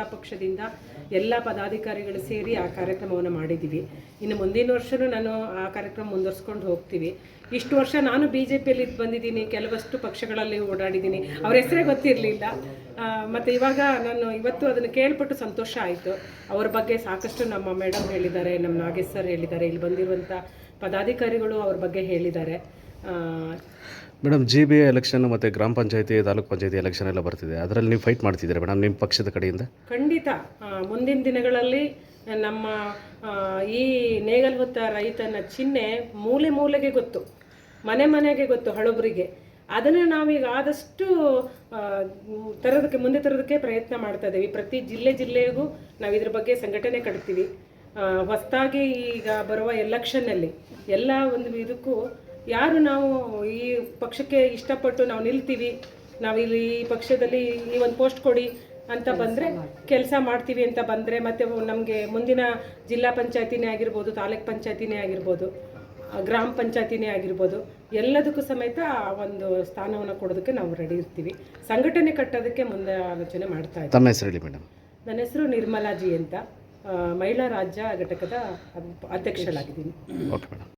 ಜನತಾ ಪಕ್ಷದಿಂದ ಎಲ್ಲ ಪದಾಧಿಕಾರಿಗಳು ಸೇರಿ ಆ ಕಾರ್ಯಕ್ರಮವನ್ನು ಮಾಡಿದ್ದೀವಿ. ಇನ್ನು ಮುಂದಿನ ವರ್ಷವೂ ನಾನು ಆ ಕಾರ್ಯಕ್ರಮ ಮುಂದುವರ್ಸ್ಕೊಂಡು ಹೋಗ್ತೀವಿ. ಇಷ್ಟು ವರ್ಷ ನಾನು BJPಯಲ್ಲಿ ಬಂದಿದ್ದೀನಿ, ಕೆಲವಷ್ಟು ಪಕ್ಷಗಳಲ್ಲಿ ಓಡಾಡಿದ್ದೀನಿ, ಅವ್ರ ಹೆಸರೇ ಗೊತ್ತಿರಲಿಲ್ಲ. ಮತ್ತು ಇವಾಗ ನಾನು ಇವತ್ತು ಅದನ್ನು ಕೇಳ್ಪಟ್ಟು ಸಂತೋಷ ಆಯಿತು. ಅವ್ರ ಬಗ್ಗೆ ಸಾಕಷ್ಟು ನಮ್ಮ ಮೇಡಮ್ ಹೇಳಿದ್ದಾರೆ, ನಮ್ಮ ನಾಗೇಶ್ ಸರ್ ಹೇಳಿದ್ದಾರೆ, ಇಲ್ಲಿ ಬಂದಿರುವಂಥ ಪದಾಧಿಕಾರಿಗಳು ಅವ್ರ ಬಗ್ಗೆ ಹೇಳಿದ್ದಾರೆ. ಮೇಡಮ್, GBA ಎಲೆಕ್ಷನ್ ಮತ್ತು ಗ್ರಾಮ ಪಂಚಾಯತಿ, ತಾಲೂಕು ಪಂಚಾಯತಿ ಎಲೆಕ್ಷನ್ ಎಲ್ಲ ಬರ್ತಿದೆ, ಅದರಲ್ಲಿ ನೀವು ಫೈಟ್ ಮಾಡ್ತಿದ್ದೀರಾ ಮೇಡಮ್ ನಿಮ್ಮ ಪಕ್ಷದ ಕಡೆಯಿಂದ? ಖಂಡಿತ ಮುಂದಿನ ದಿನಗಳಲ್ಲಿ ನಮ್ಮ ಈ ನೇಗಲ್ ಹೊತ್ತ ರೈತನ ಚಿಹ್ನೆ ಮೂಲೆ ಮೂಲೆಗೆ ಗೊತ್ತು, ಮನೆ ಮನೆಗೆ ಗೊತ್ತು, ಹಳಬರಿಗೆ. ಅದನ್ನು ನಾವೀಗ ಆದಷ್ಟು ಮುಂದೆ ತರೋದಕ್ಕೆ ಪ್ರಯತ್ನ ಮಾಡ್ತಾ ಇದ್ದೀವಿ. ಪ್ರತಿ ಜಿಲ್ಲೆಗೂ ನಾವು ಇದ್ರ ಬಗ್ಗೆ ಸಂಘಟನೆ ಕಟ್ತೀವಿ. ಹೊಸದಾಗಿ ಈಗ ಬರುವ ಎಲೆಕ್ಷನ್ನಲ್ಲಿ ಎಲ್ಲ ಒಂದು ಇದಕ್ಕೂ ಯಾರು ನಾವು ಈ ಪಕ್ಷಕ್ಕೆ ಇಷ್ಟಪಟ್ಟು ನಾವು ನಿಲ್ತೀವಿ, ನಾವಿಲ್ಲಿ ಈ ಪಕ್ಷದಲ್ಲಿ ಈ ಒಂದು ಪೋಸ್ಟ್ ಕೊಡಿ ಅಂತ ಬಂದರೆ, ಕೆಲಸ ಮಾಡ್ತೀವಿ ಅಂತ ಬಂದರೆ, ಮತ್ತು ನಮಗೆ ಮುಂದಿನ ಜಿಲ್ಲಾ ಪಂಚಾಯತಿನೇ ಆಗಿರ್ಬೋದು, ತಾಲೂಕ್ ಪಂಚಾಯತಿನೇ ಆಗಿರ್ಬೋದು, ಗ್ರಾಮ ಪಂಚಾಯತಿನೇ ಆಗಿರ್ಬೋದು, ಎಲ್ಲದಕ್ಕೂ ಸಮೇತ ಒಂದು ಸ್ಥಾನವನ್ನು ಕೊಡೋದಕ್ಕೆ ನಾವು ರೆಡಿ ಇರ್ತೀವಿ. ಸಂಘಟನೆ ಕಟ್ಟೋದಕ್ಕೆ ಮುಂದೆ ಆಲೋಚನೆ ಮಾಡ್ತಾ ಇದ್ದೀವಿ. ತಮ್ಮ ಹೆಸರು ಹೇಳಿ ಮೇಡಮ್? ನನ್ನ ಹೆಸರು ನಿರ್ಮಲಾಜಿ ಅಂತ, ಮಹಿಳಾ ರಾಜ್ಯ ಘಟಕದ ಅಧ್ಯಕ್ಷಳಾಗಿದ್ದೀನಿ. Okay madam.